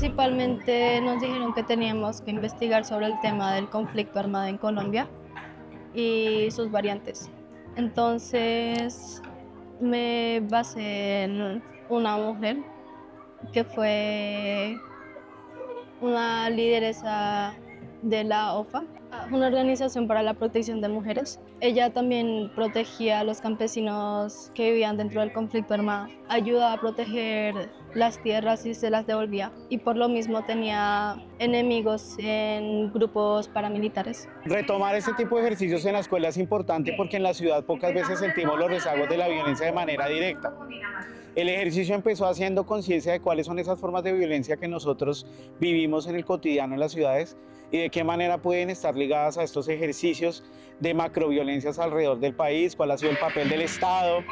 Principalmente nos dijeron que teníamos que investigar sobre el tema del conflicto armado en Colombia y sus variantes. Entonces me basé en una mujer que fue una lideresa de la OFA, una organización para la protección de mujeres. Ella también protegía a los campesinos que vivían dentro del conflicto armado, ayudaba a proteger las tierras y se las devolvía, y por lo mismo tenía enemigos en grupos paramilitares. Retomar este tipo de ejercicios en la escuela es importante porque en la ciudad pocas veces sentimos los rezagos de la violencia de manera directa. El ejercicio empezó haciendo conciencia de cuáles son esas formas de violencia que nosotros vivimos en el cotidiano en las ciudades y de qué manera pueden estar ligadas a estos ejercicios de macroviolencias alrededor del país, cuál ha sido el papel del Estado,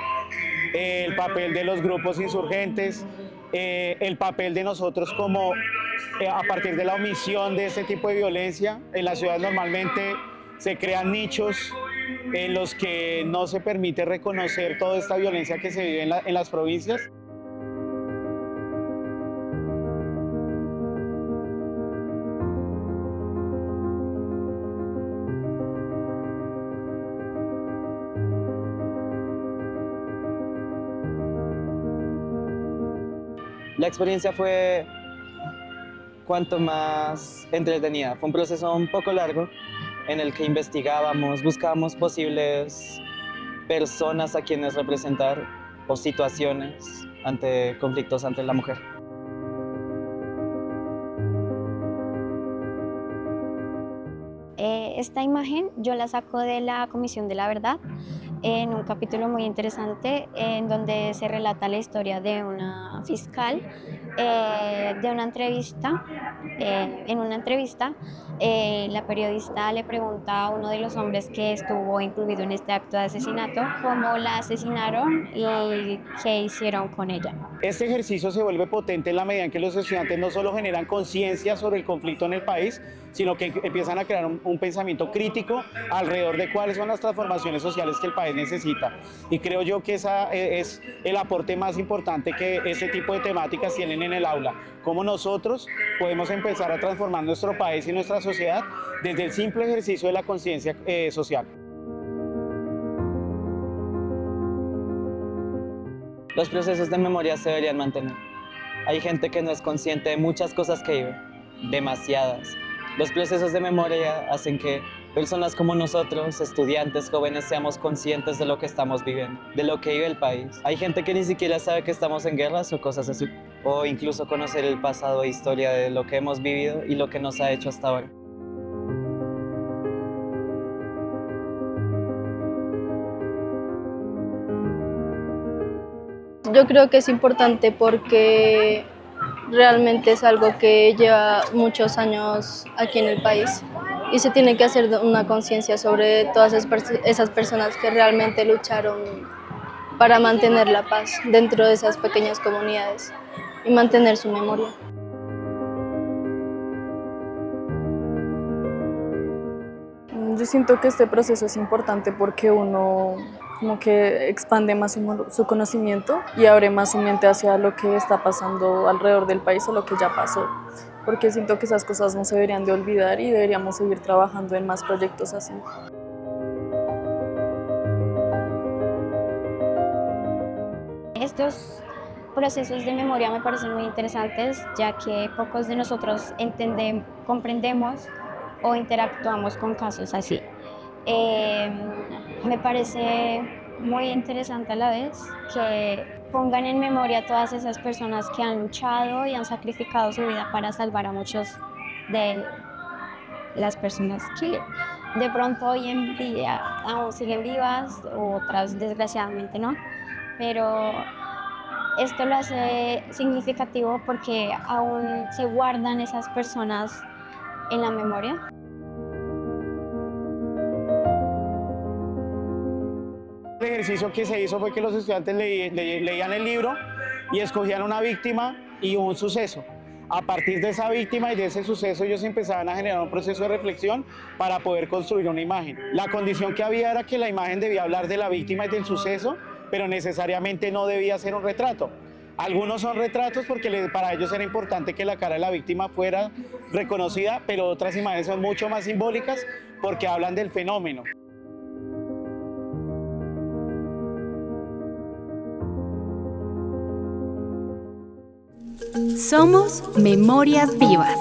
el papel de los grupos insurgentes, el papel de nosotros como a partir de la omisión de este tipo de violencia. En la ciudad normalmente se crean nichos en los que no se permite reconocer toda esta violencia que se vive en las provincias. La experiencia fue cuanto más entretenida. Fue un proceso un poco largo en el que investigábamos, buscábamos posibles personas a quienes representar o situaciones ante conflictos ante la mujer. Esta imagen yo la saco de la Comisión de la Verdad, en un capítulo muy interesante en donde se relata la historia de una fiscal, de una entrevista. En una entrevista, la periodista le pregunta a uno de los hombres que estuvo incluido en este acto de asesinato cómo la asesinaron y qué hicieron con ella. Este ejercicio se vuelve potente en la medida en que los estudiantes no solo generan conciencia sobre el conflicto en el país, sino que empiezan a crear un pensamiento crítico alrededor de cuáles son las transformaciones sociales que el país necesita. Y creo yo que ese es el aporte más importante que este tipo de temáticas tienen en el aula. Cómo nosotros podemos empezar a transformar nuestro país y nuestra sociedad desde el simple ejercicio de la conciencia social. Los procesos de memoria se deberían mantener. Hay gente que no es consciente de muchas cosas que vive, demasiadas. Los procesos de memoria hacen que personas como nosotros, estudiantes, jóvenes, seamos conscientes de lo que estamos viviendo, de lo que vive el país. Hay gente que ni siquiera sabe que estamos en guerras o cosas así, o incluso conocer el pasado e historia de lo que hemos vivido y lo que nos ha hecho hasta ahora. Yo creo que es importante porque realmente es algo que lleva muchos años aquí en el país y se tiene que hacer una conciencia sobre todas esas personas que realmente lucharon para mantener la paz dentro de esas pequeñas comunidades y mantener su memoria. Yo siento que este proceso es importante porque uno como que expande más su conocimiento y abre más su mente hacia lo que está pasando alrededor del país o lo que ya pasó, porque siento que esas cosas no se deberían de olvidar y deberíamos seguir trabajando en más proyectos así. Estos procesos de memoria me parecen muy interesantes, ya que pocos de nosotros comprendemos o interactuamos con casos así. Me parece muy interesante a la vez que pongan en memoria a todas esas personas que han luchado y han sacrificado su vida para salvar a muchos de las personas que de pronto hoy en día aún siguen vivas, otras desgraciadamente no, pero esto lo hace significativo porque aún se guardan esas personas en la memoria. El ejercicio que se hizo fue que los estudiantes leían el libro y escogían una víctima y un suceso. A partir de esa víctima y de ese suceso ellos empezaban a generar un proceso de reflexión para poder construir una imagen. La condición que había era que la imagen debía hablar de la víctima y del suceso, pero necesariamente no debía ser un retrato. Algunos son retratos porque para ellos era importante que la cara de la víctima fuera reconocida, pero otras imágenes son mucho más simbólicas porque hablan del fenómeno. Somos Memorias Vivas.